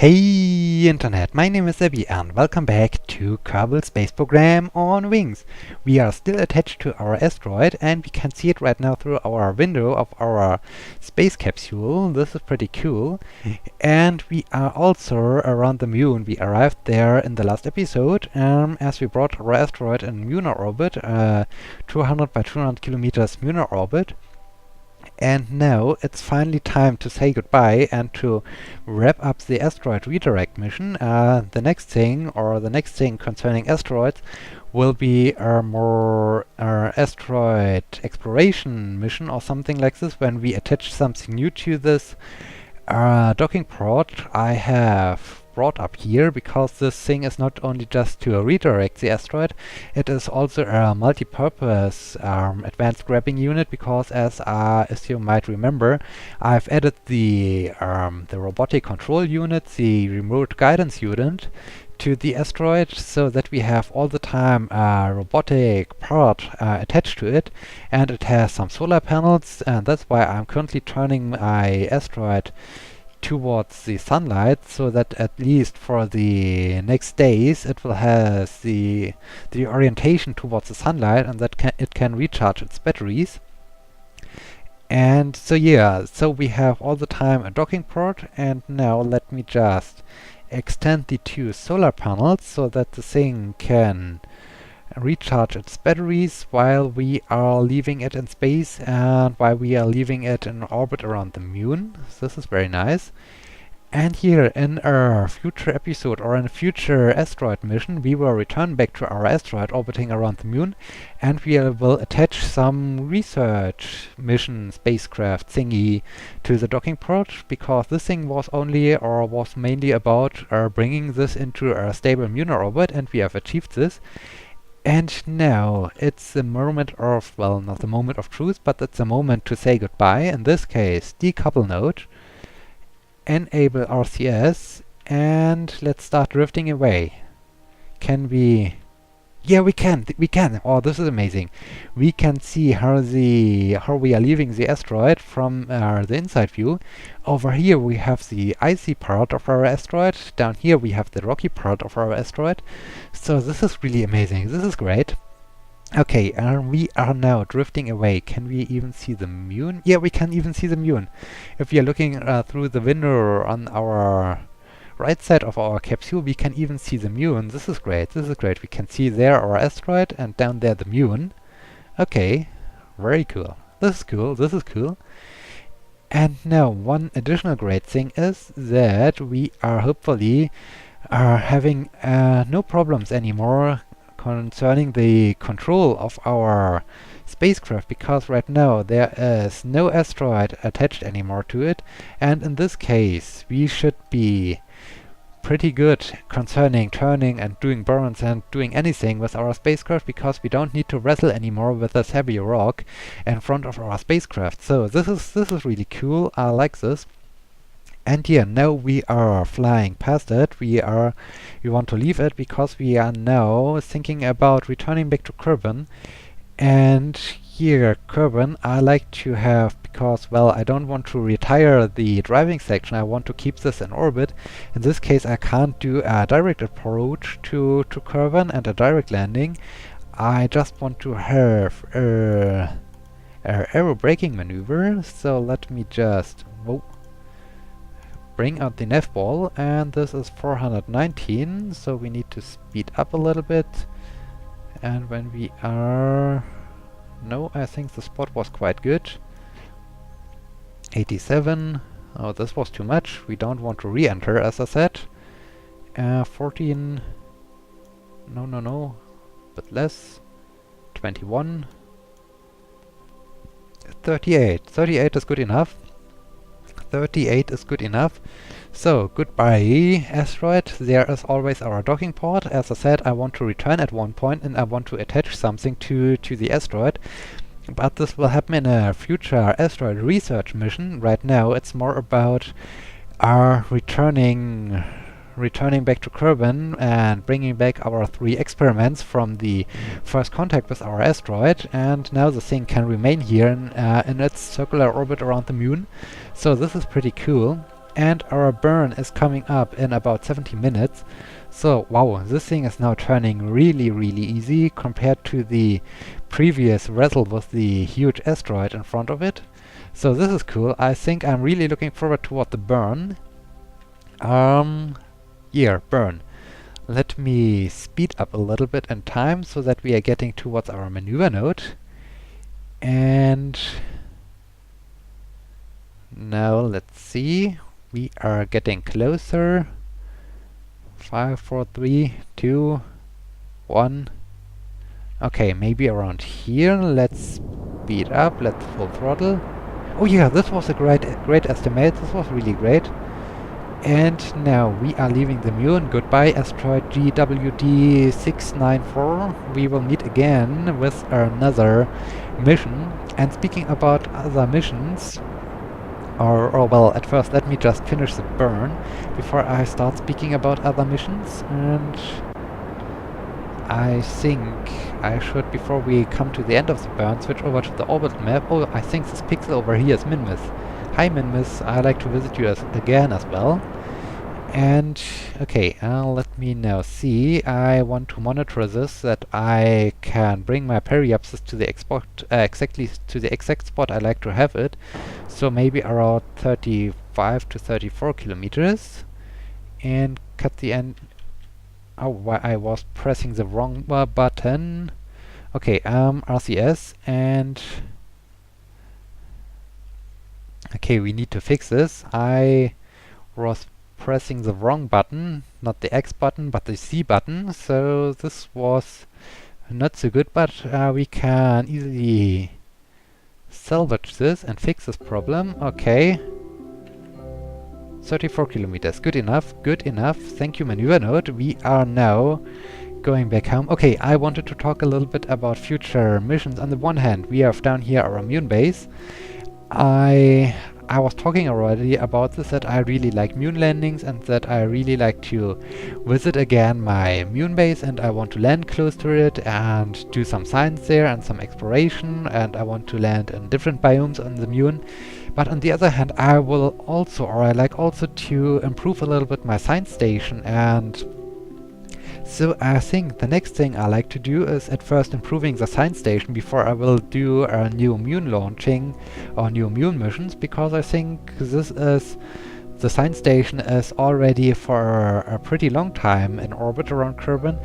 Hey Internet, my name is Abby and welcome back to Kerbal Space Program on Wings. We are still attached to our asteroid and we can see it right now through our window of our space capsule. This is pretty cool. And we are also around the moon. We arrived there in the last episode as we brought our asteroid in lunar orbit, 200 by 200 kilometers lunar orbit. And now it's finally time to say goodbye and to wrap up the Asteroid Redirect Mission. The next thing concerning asteroids will be a more asteroid exploration mission or something like this, when we attach something new to this docking port I have brought up here, because this thing is not only just to redirect the asteroid, it is also a multi-purpose advanced grabbing unit, because as you might remember, I've added the robotic control unit, the remote guidance unit, to the asteroid, so that we have all the time a robotic part attached to it, and it has some solar panels, and that's why I'm currently turning my asteroid towards the sunlight, so that at least for the next days it will have the orientation towards the sunlight, and that it can recharge its batteries. And so yeah, so we have all the time a docking port, and now let me just extend the two solar panels so that the thing can recharge its batteries while we are leaving it in space and while we are leaving it in orbit around the moon. This is very nice. And here in a future episode or in a future asteroid mission, we will return back to our asteroid orbiting around the moon, and we will attach some research mission spacecraft thingy to the docking port, because this thing was mainly about bringing this into a stable lunar orbit, and we have achieved this. And now it's the moment of, well, not the moment of truth, but it's the moment to say goodbye. In this case, decouple node, enable RCS, and let's start drifting away. Can we? Yeah, we can. Oh, this is amazing. We can see how we are leaving the asteroid from the inside view. Over here we have the icy part of our asteroid. Down here we have the rocky part of our asteroid. So this is really amazing. This is great. Okay, we are now drifting away. Can we even see the moon? Yeah, we can even see the moon. If we are looking through the window on our right side of our capsule, we can even see the moon. This is great. This is great. We can see there our asteroid and down there the moon. Okay, very cool. This is cool. This is cool. And now one additional great thing is that we are hopefully having no problems anymore concerning the control of our spacecraft, because right now there is no asteroid attached anymore to it, and in this case we should be pretty good concerning turning and doing burns and doing anything with our spacecraft, because we don't need to wrestle anymore with this heavy rock in front of our spacecraft. So this is really cool. I like this. And yeah, now we are flying past it. We want to leave it because we are now thinking about returning back to Kerbin. And here, Kerbin, I like to have, because, well, I don't want to retire the driving section, I want to keep this in orbit. In this case, I can't do a direct approach to Kerbin and a direct landing. I just want to have a aero braking maneuver. So let me just bring out the nav ball, and this is 419, so we need to speed up a little bit. And when we are... No, I think the spot was quite good. 87. Oh, this was too much. We don't want to re-enter, as I said. 14. No. But less. 21. 38. 38 is good enough. 38 is good enough. So, goodbye, asteroid. There is always our docking port. As I said, I want to return at one point, and I want to attach something to the asteroid. But this will happen in a future asteroid research mission. Right now, it's more about returning back to Kerbin and bringing back our 3 experiments from the first contact with our asteroid, and now the thing can remain here in its circular orbit around the moon. So this is pretty cool. and our burn is coming up in about 70 minutes. So, wow, this thing is now turning really, really easy compared to the previous wrestle with the huge asteroid in front of it. So this is cool. I think I'm really looking forward to what the burn. Yeah, burn. Let me speed up a little bit in time so that we are getting towards our maneuver node. And now let's see. We are getting closer. 5, 4, 3, 2, 1. Okay, maybe around here. Let's speed up. Let's full throttle. Oh yeah, this was a great estimate. This was really great. And now we are leaving the moon. Goodbye, asteroid GWD 694. We will meet again with another mission. And speaking about other missions, or well, at first let me just finish the burn before I start speaking about other missions. And I think I should, before we come to the end of the burn, switch over to the orbit map. Oh, I think this pixel over here is Minmus. Hi Minmus, I like to visit you again as well. And okay, let me now see. I want to monitor this, that I can bring my periapsis to the exactly to the exact spot I like to have it. So maybe around 35 to 34 kilometers. And cut the end. Oh, I was pressing the wrong button. Okay, RCS, and okay, we need to fix this. I was pressing the wrong button, not the X button, but the C button, so this was not so good, but we can easily salvage this and fix this problem. Okay. 34 kilometers, good enough, good enough. Thank you, maneuver node. We are now going back home. Okay, I wanted to talk a little bit about future missions. On the one hand, we have down here our moon base. I was talking already about this, that I really like moon landings and that I really like to visit again my moon base, and I want to land close to it and do some science there and some exploration, and I want to land in different biomes on the moon. But on the other hand, I will also, or I like also to improve a little bit my science station, and so I think the next thing I like to do is at first improving the science station before I will do a new moon launching or new moon missions, because I think the science station is already for a pretty long time in orbit around Kerbin,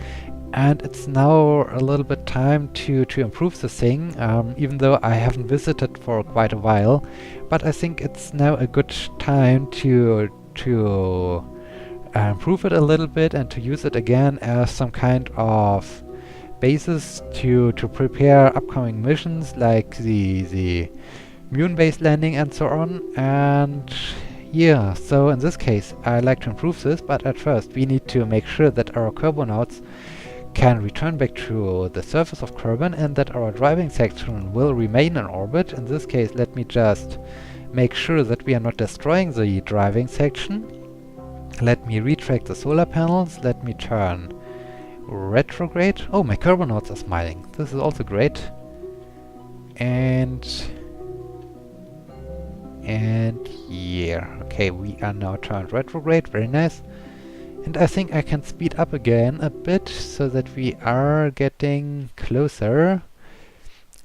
and it's now a little bit time to improve the thing, even though I haven't visited for quite a while. But I think it's now a good time to improve it a little bit and to use it again as some kind of basis to prepare upcoming missions like the moon base landing and so on. And yeah, so in this case I like to improve this, but at first we need to make sure that our Kerbonauts can return back to the surface of Kerbin and that our driving section will remain in orbit. In this case, let me just make sure that we are not destroying the driving section. Let me retract the solar panels. Let me turn retrograde. Oh, my Kerbonauts are smiling. This is also great. And yeah, okay, we are now turned retrograde. Very nice. And I think I can speed up again a bit so that we are getting closer.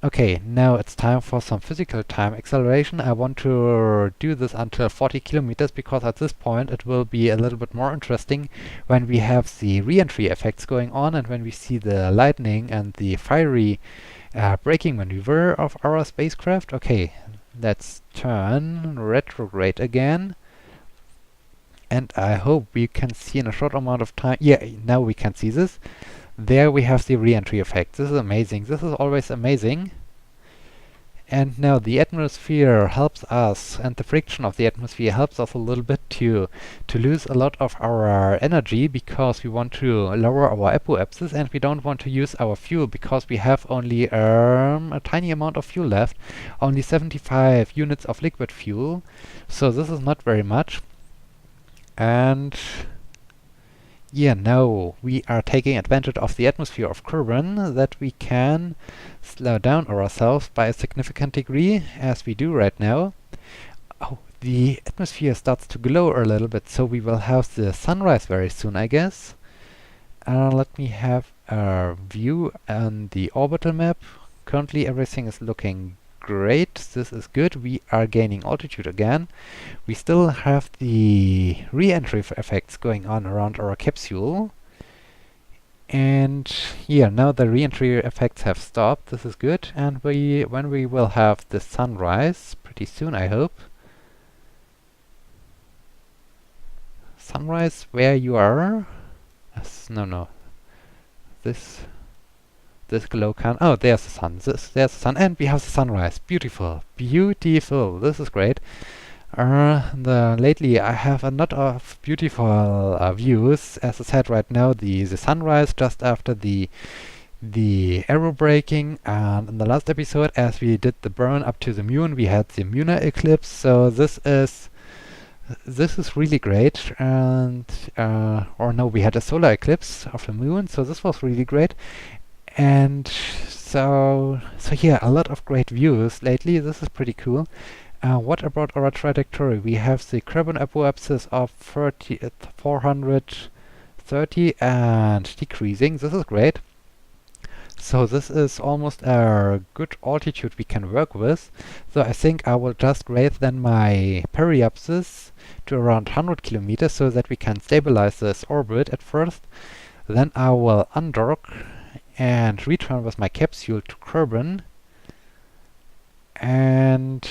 Okay, now it's time for some physical time acceleration. I want to do this until 40 kilometers because at this point it will be a little bit more interesting when we have the re-entry effects going on and when we see the lightning and the fiery braking maneuver of our spacecraft. Okay, let's turn retrograde again. And I hope we can see in a short amount of time. Yeah, now we can see this. There we have the re-entry effect. This is amazing. This is always amazing. And now the atmosphere helps us, and the friction of the atmosphere helps us a little bit to lose a lot of our energy, because we want to lower our apoapsis and we don't want to use our fuel because we have only a tiny amount of fuel left, only 75 units of liquid fuel. So this is not very much. And yeah, now we are taking advantage of the atmosphere of Kerbin, that we can slow down ourselves by a significant degree, as we do right now. Oh, the atmosphere starts to glow a little bit, so we will have the sunrise very soon, I guess. Let me have a view on the orbital map. Currently everything is looking great. This is good. We are gaining altitude again. We still have the re-entry effects going on around our capsule. And yeah, now the re-entry effects have stopped. This is good. And when we will have the sunrise pretty soon, I hope. Sunrise where you are. No. This glow can. Oh, there's the sun. There's the sun, and we have the sunrise. Beautiful, beautiful. This is great. Lately I have a lot of beautiful views. As I said, right now the sunrise just after the arrow braking, and in the last episode, as we did the burn up to the moon, we had the lunar eclipse. So this is really great. And or no, we had a solar eclipse of the moon. So this was really great. And so yeah, a lot of great views lately. This is pretty cool. What about our trajectory? We have the Kerbin apoapsis of 430 and decreasing. This is great. So this is almost a good altitude we can work with. So I think I will just raise then my periapsis to around 100 kilometers so that we can stabilize this orbit at first. Then I will undock and return with my capsule to Kerbin. And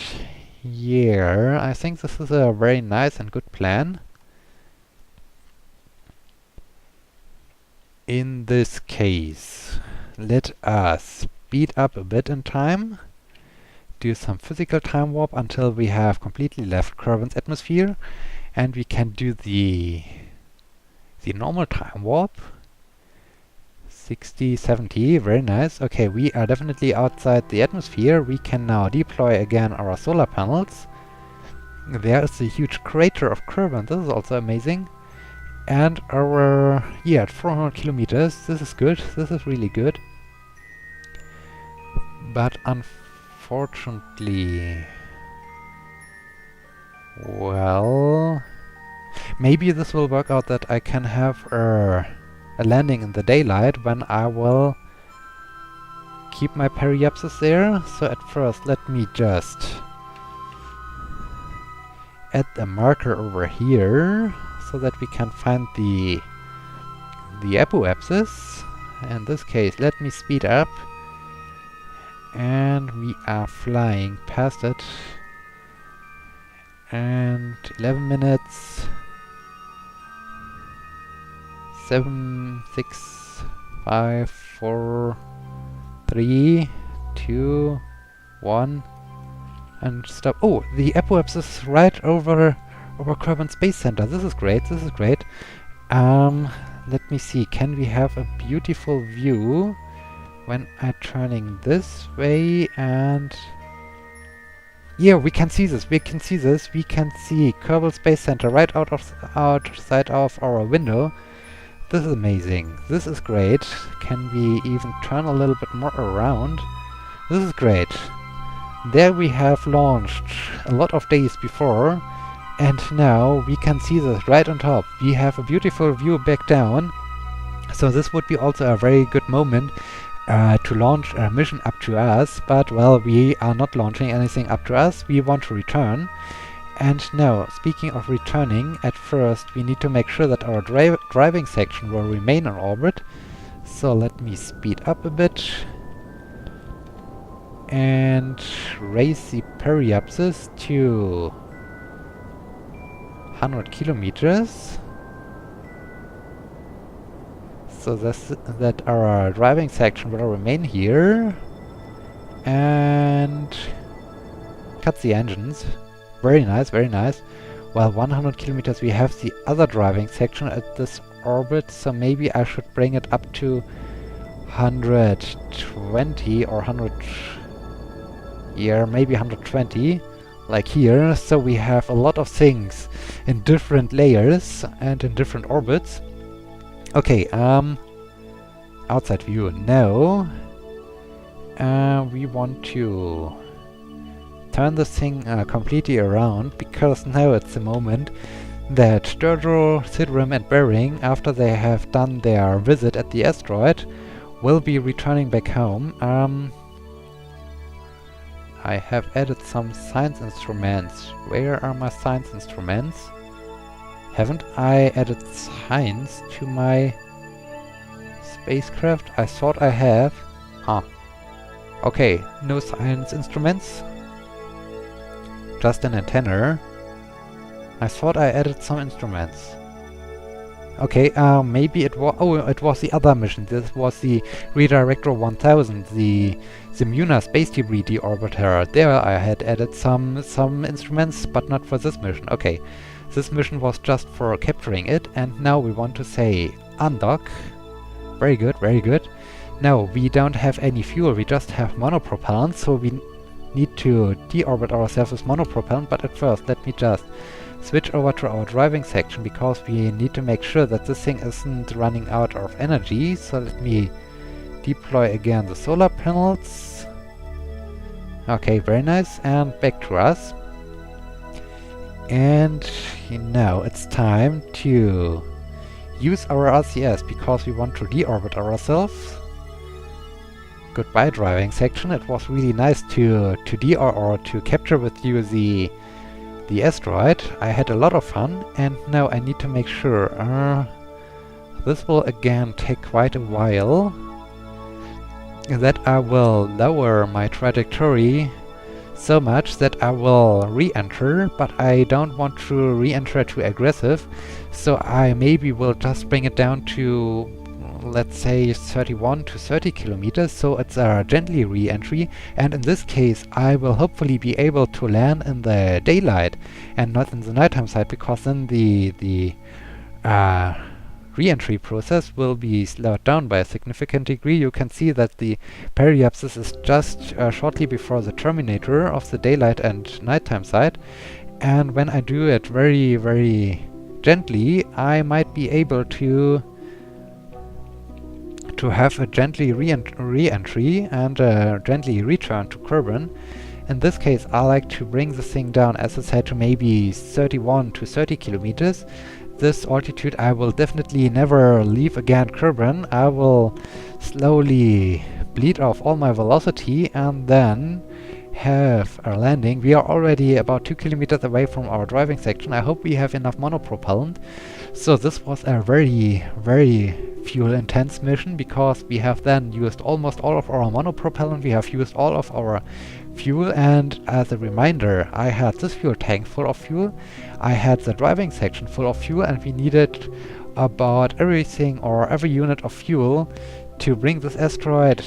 yeah, I think this is a very nice and good plan. In this case, let us speed up a bit in time, do some physical time warp until we have completely left Kerbin's atmosphere, and we can do the normal time warp. 60, 70, very nice. Okay, we are definitely outside the atmosphere. We can now deploy again our solar panels. There is a huge crater of Kerbin. This is also amazing. And our, yeah, at 400 kilometers. This is good. This is really good. But unfortunately, well, maybe this will work out that I can have a landing in the daylight when I will keep my periapsis there. So at first let me just add a marker over here so that we can find the apoapsis. In this case, let me speed up, and we are flying past it. And 11 minutes. 7, 6, 5, 4, 3, 2, 1, and stop. Oh, the apoapsis is right over Kerbal Space Center. This is great. This is great. Let me see. Can we have a beautiful view when I'm turning this way? And yeah, we can see this. We can see this. We can see Kerbal Space Center right outside of our window. This is amazing. This is great. Can we even turn a little bit more around? This is great. There we have launched a lot of days before, and now we can see this right on top. We have a beautiful view back down. So this would be also a very good moment to launch a mission up to us, but well, we are not launching anything up to us. We want to return. And now, speaking of returning, at first we need to make sure that our driving section will remain on orbit. So let me speed up a bit and raise the periapsis to 100 kilometers. So that our driving section will remain here. And cut the engines. Very nice, very nice. Well, 100 kilometers, we have the other driving section at this orbit, so maybe I should bring it up to 120 or 100... yeah, maybe 120, like here. So we have a lot of things in different layers and in different orbits. Okay, outside view. Now, we want to turn this thing completely around, because now it's the moment that Sturgill, Sidrim and Bering, after they have done their visit at the asteroid, will be returning back home. I have added some science instruments. Where are my science instruments? Haven't I added science to my spacecraft? I thought I have. Huh. Okay, no science instruments. Just an antenna. I thought I added some instruments. Okay, maybe it was... Oh, it was the other mission. This was the Redirector 1000, the Muna Space Debris Deorbiter. There I had added some instruments, but not for this mission. Okay, this mission was just for capturing it, and now we want to say undock. Very good, very good. No, we don't have any fuel, we just have monopropellant, so we need to deorbit ourselves with monopropellant, but at first let me just switch over to our driving section, because we need to make sure that this thing isn't running out of energy. So let me deploy again the solar panels. Okay, very nice, and back to us. And now it's time to use our RCS, because we want to deorbit ourselves. Goodbye driving section. It was really nice to capture with you the asteroid. I had a lot of fun, and now I need to make sure. This will again take quite a while. That I will lower my trajectory so much that I will re-enter, but I don't want to re-enter too aggressive, so I maybe will just bring it down to, let's say, 31 to 30 kilometers, so it's a gently re-entry, and in this case I will hopefully be able to land in the daylight and not in the nighttime side, because then the re-entry process will be slowed down by a significant degree. You can see that the periapsis is just shortly before the terminator of the daylight and nighttime side, and when I do it very, very gently, I might be able to have a gently re-entry and a gently return to Kerbin. In this case, I like to bring the thing down, as I said, to maybe 31 to 30 kilometers. This altitude I will definitely never leave again Kerbin. I will slowly bleed off all my velocity and then have a landing. We are already about 2 kilometers away from our driving section. I hope we have enough monopropellant. So this was a very, very fuel-intense mission, because we have then used almost all of our monopropellant, we have used all of our fuel, and as a reminder, I had this fuel tank full of fuel, I had the driving section full of fuel, and we needed about everything or every unit of fuel to bring this asteroid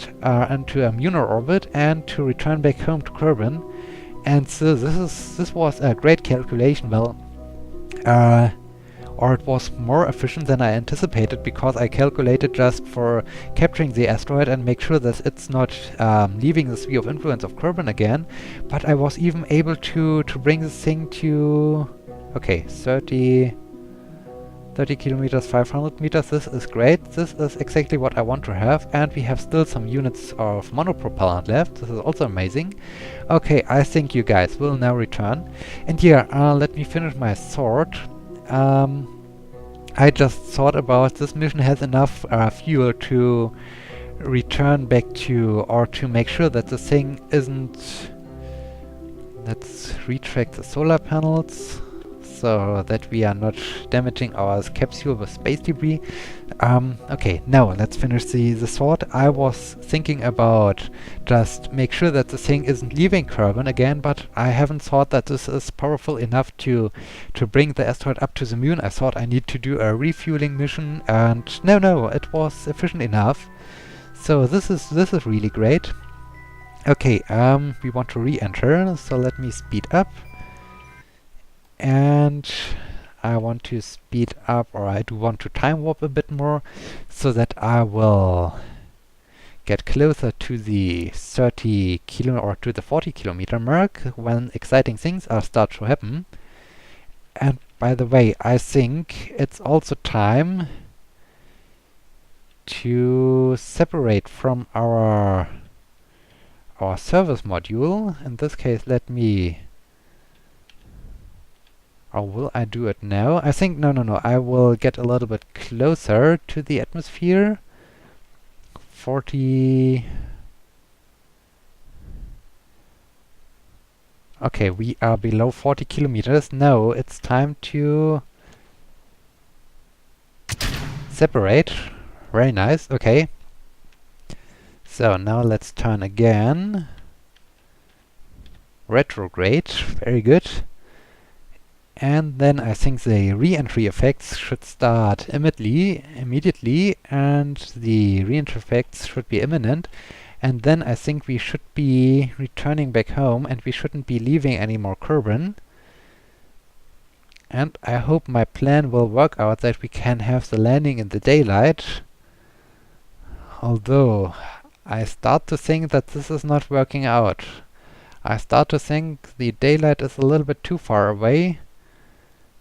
into a lunar orbit and to return back home to Kerbin. And so this was a great calculation. Well, or it was more efficient than I anticipated, because I calculated just for capturing the asteroid and make sure that it's not leaving the sphere of influence of Kerbin again, but I was even able to bring this thing to, okay, 30 kilometers, 500 meters. This is great. This is exactly what I want to have, and we have still some units of monopropellant left. This is also amazing. Okay, I think you guys will now return. And yeah, let me finish my thought. I just thought about this mission has enough fuel to return back to, or to make sure that the thing isn't... Let's retract the solar panels so that we are not damaging our capsule with space debris. Okay, now let's finish the thought. I was thinking about just make sure that the thing isn't leaving Kerbin again, but I haven't thought that this is powerful enough to bring the asteroid up to the moon. I thought I need to do a refueling mission, and no, it was efficient enough. So this is really great. Okay, we want to re-enter, so let me speed up. And I want to speed up, or I do want to time warp a bit more, so that I will get closer to the 30 kilo or to the 40 kilometer mark when exciting things start to happen. And by the way, I think it's also time to separate from our our service module. In this case, let me... Or will I do it now? I think, no, I will get a little bit closer to the atmosphere. 40... Okay, we are below 40 kilometers. Now it's time to separate. Very nice, okay. So now let's turn again. Retrograde, very good. And then I think the re-entry effects should start immediately, and the re-entry effects should be imminent. And then I think we should be returning back home, and we shouldn't be leaving any more Kerbin. And I hope my plan will work out, that we can have the landing in the daylight. Although, I start to think that this is not working out. I start to think the daylight is a little bit too far away.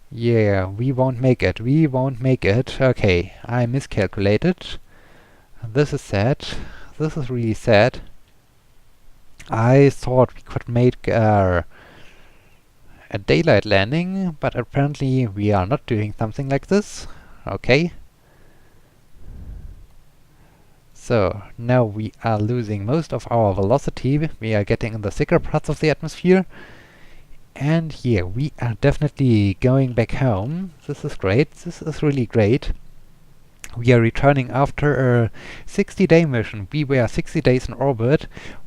Yeah, we won't make it. We won't make it. Okay, I miscalculated. This is sad. This is really sad. I thought we could make a daylight landing, but apparently we are not doing something like this. Okay. So, now we are losing most of our velocity. We are getting in the thicker parts of the atmosphere. And yeah, we are definitely going back home. This is great. This is really great. We are returning after a 60-day mission. We were 60 days in orbit,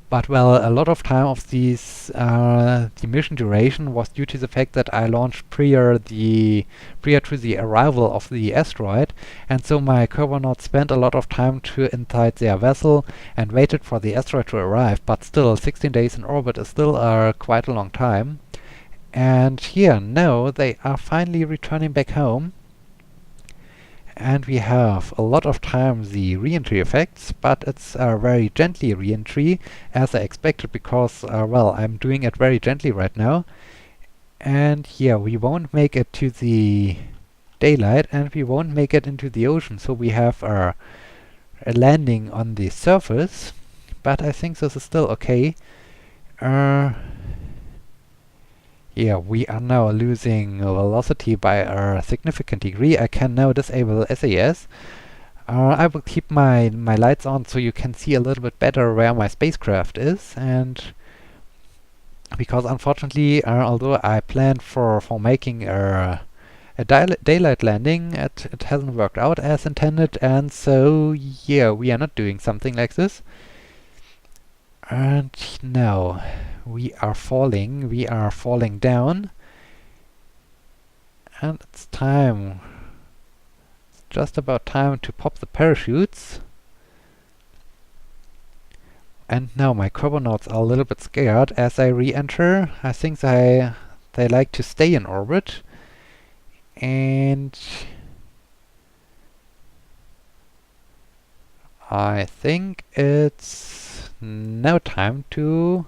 but well, a lot of time of these the mission duration was due to the fact that I launched prior to the arrival of the asteroid, and so my Kerbinauts spent a lot of time inside their vessel and waited for the asteroid to arrive. But still, 16 days in orbit is still quite a long time. And here, now they are finally returning back home. And we have a lot of time the re-entry effects, but it's a very gently re-entry, as I expected, because, well, I'm doing it very gently right now. And yeah, we won't make it to the daylight, and we won't make it into the ocean, so we have a landing on the surface, but I think this is still okay. Yeah, we are now losing velocity by a significant degree. I can now disable SAS. I will keep my lights on so you can see a little bit better where my spacecraft is, and because unfortunately, although I planned for making a daylight landing, it hasn't worked out as intended, and so yeah, we are not doing something like this. And now we are falling down, and it's time. It's just about time to pop the parachutes. And now my Kerbinauts are a little bit scared as I re-enter. I think they like to stay in orbit, and I think it's now time to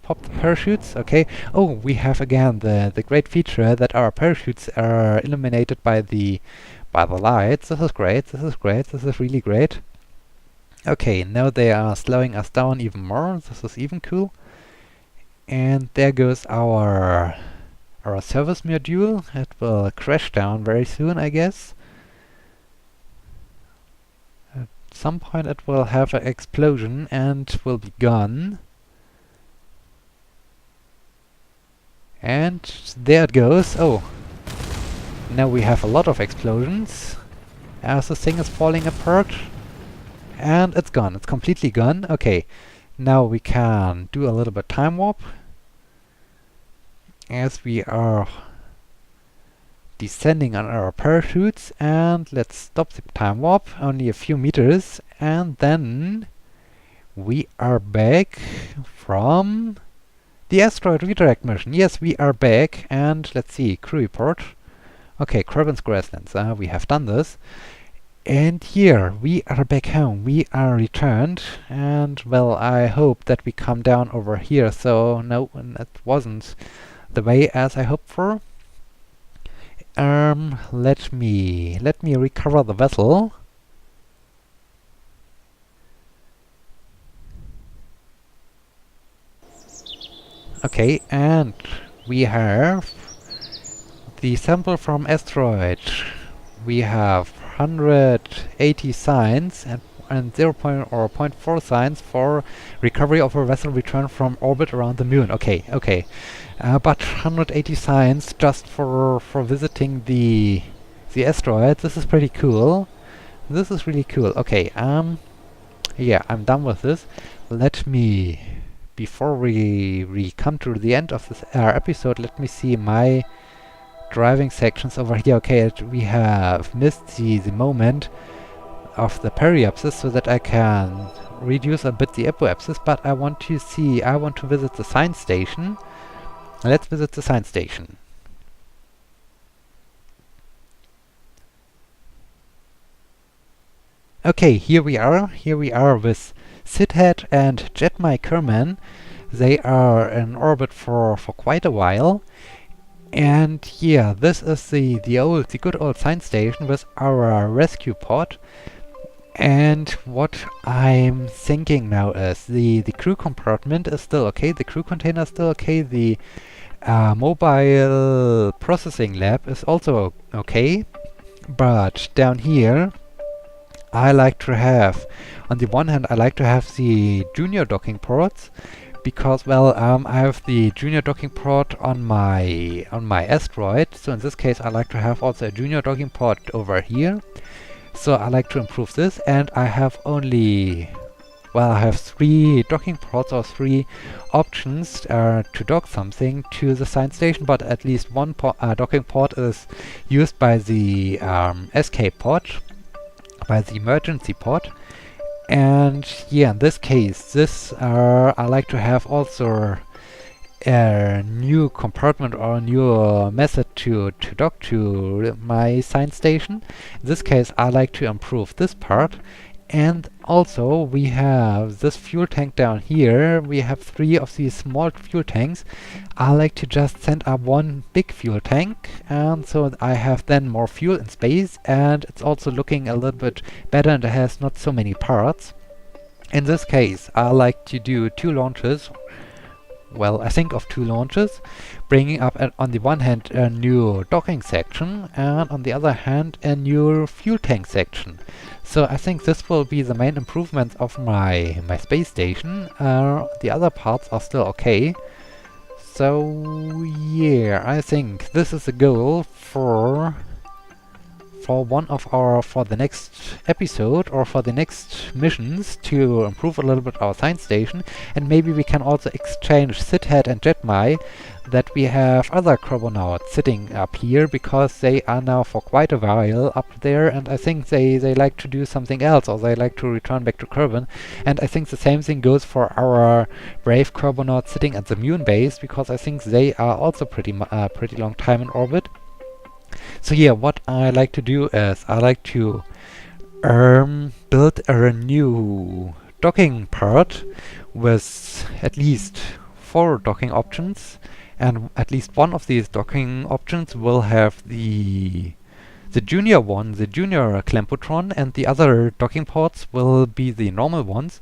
pop the parachutes. Okay. Oh, we have again the great feature that our parachutes are illuminated by the lights. This is great. This is great. This is really great. Okay, now they are slowing us down even more. This is even cool. And there goes our service module. It will crash down very soon, I guess. At some point it will have an explosion and will be gone. And there it goes. Oh, now we have a lot of explosions as the thing is falling apart. And it's gone. It's completely gone. Okay, now we can do a little bit time warp as we are descending on our parachutes, and let's stop the time warp, only a few meters, and then we are back from the Asteroid Redirect Mission. Yes, we are back, and let's see, crew report. Okay, Kerbin's grasslands, we have done this. And here, we are back home, we are returned, and well, I hope that we come down over here, so no, that wasn't the way as I hoped for. Let me recover the vessel. Okay, and we have the sample from asteroid. We have 180 signs and 0.4 signs for recovery of a vessel returned from orbit around the moon. Okay, okay. But 180 signs just for visiting the asteroid. This is pretty cool. This is really cool. Okay, yeah, I'm done with this. Let me, before we come to the end of this episode, let me see my driving sections over here. Okay, we have missed the moment of the periapsis so that I can reduce a bit the apoapsis, but I want to visit the science station. Let's visit the science station. Okay, here we are with Sidhead and Jetmi Kerbin. They are in orbit for quite a while. And yeah, this is the good old science station with our rescue pod. And what I'm thinking now is the crew compartment is still okay, the crew container is still okay, the mobile processing lab is also okay, but down here I like to have, on the one hand, I like to have the junior docking ports, because, well, I have the junior docking port on my asteroid, so in this case I like to have also a junior docking port over here. So I like to improve this, and I have only, well, I have 3 docking ports or 3 options to dock something to the science station, but at least one docking port is used by the escape pod, by the emergency pod. And yeah, in this case, I like to have also a new compartment or a new method to dock to my science station. In this case, I like to improve this part. And also, we have this fuel tank down here. We have 3 of these small fuel tanks. I like to just send up one big fuel tank, and so I have then more fuel in space, and it's also looking a little bit better and it has not so many parts. In this case, I like to do 2 launches. Well, I think of 2 launches, bringing up on the one hand a new docking section, and on the other hand a new fuel tank section. So I think this will be the main improvements of my space station. The other parts are still okay. So yeah, I think this is a goal for the next episode or for the next missions, to improve a little bit our science station. And maybe we can also exchange Sidhead and Jetmi, that we have other carbonauts sitting up here, because they are now for quite a while up there, and I think they like to do something else, or they like to return back to Kerbin. And I think the same thing goes for our brave carbonauts sitting at the moon base, because I think they are also pretty long time in orbit. So yeah, what I like to do is I like to build a new docking part with at least 4 docking options, and at least one of these docking options will have the junior one, the junior Clampotron, and the other docking ports will be the normal ones.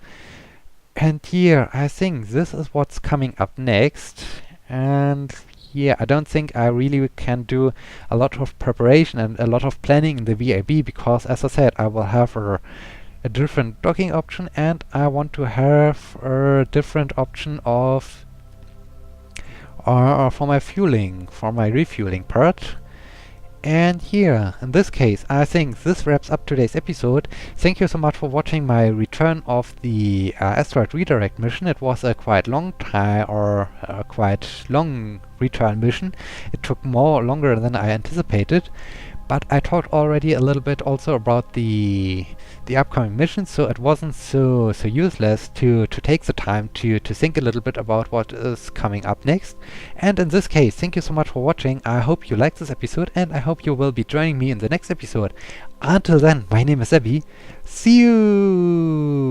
And here, I think this is what's coming up next. And yeah, I don't think I really can do a lot of preparation and a lot of planning in the VAB, because, as I said, I will have a different docking option, and I want to have a different option of for my fueling, for my refueling part. And here, in this case, I think this wraps up today's episode. Thank you so much for watching my return of the Asteroid Redirect mission. It was a quite long time, or a quite long return mission. It took longer than I anticipated. But I talked already a little bit also about the upcoming missions, so it wasn't so useless to take the time to think a little bit about what is coming up next. And in this case, thank you so much for watching. I hope you liked this episode, and I hope you will be joining me in the next episode. Until then, my name is Abby. See you!